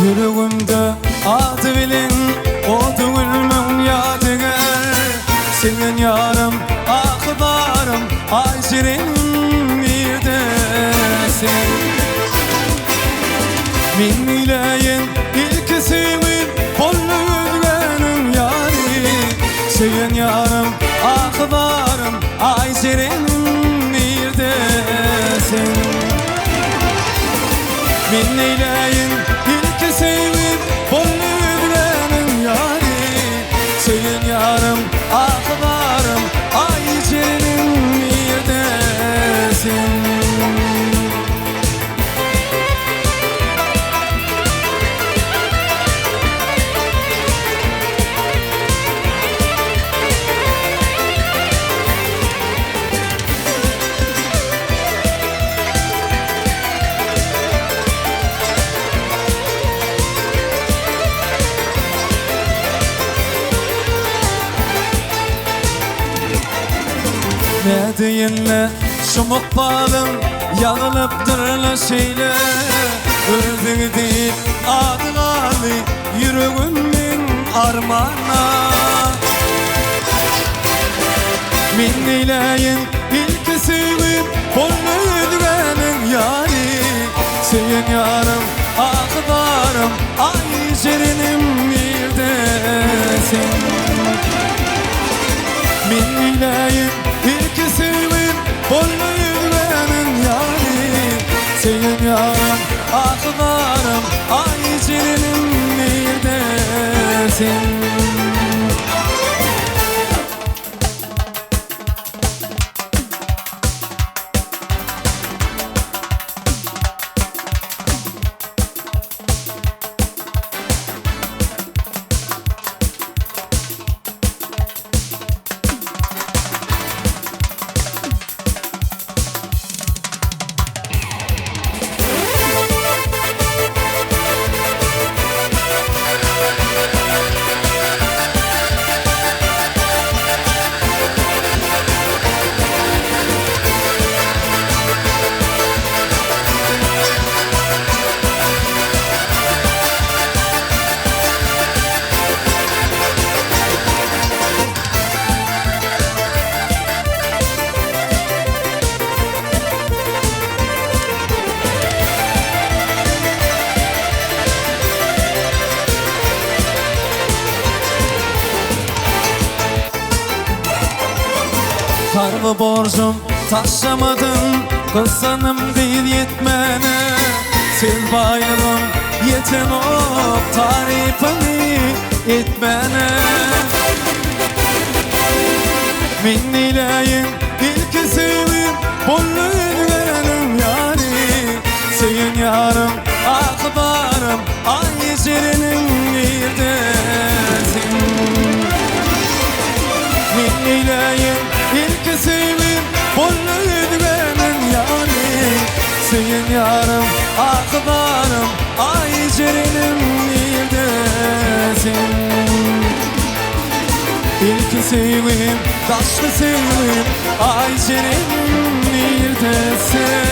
Yüreğimde adı bilin o düğülmün yadıgar. Senin yarım akıdarım ay şirin neredesin? Min ileyin ilk sevip bolluyum yari. Senin yarım akıdarım ay şirin neredesin? Min ileyin ilk sevip bolluyum yari. Senin yarım akıdarım ay şirin neredesin? Ne deyinle şumuk balım yanılıptır şeyle. Öldüğü değil adını yüreğimin armağana. Min ileyin ilk sevip bolluyum yari. Senin yarım akıdarım ay şirinim neredesin? Min ileyin ilk sevip bolluyum yari. Senin yarım akıdarım ay şirinim neredesin? Karlı borcum taşlamadım kızanım değil yetmene. Sil bayılım yeten olup tarifini etmene. Min ileyin ilk sevip bolluyum yari. Senin yarım akıdarım ay şirinim neredesin? Min ileyin ilk sevip bolluyum yari. Senin yarım akıdarım ay şirinim neredesin? İlk sevip taşlı sevip ay şirinim neredesin?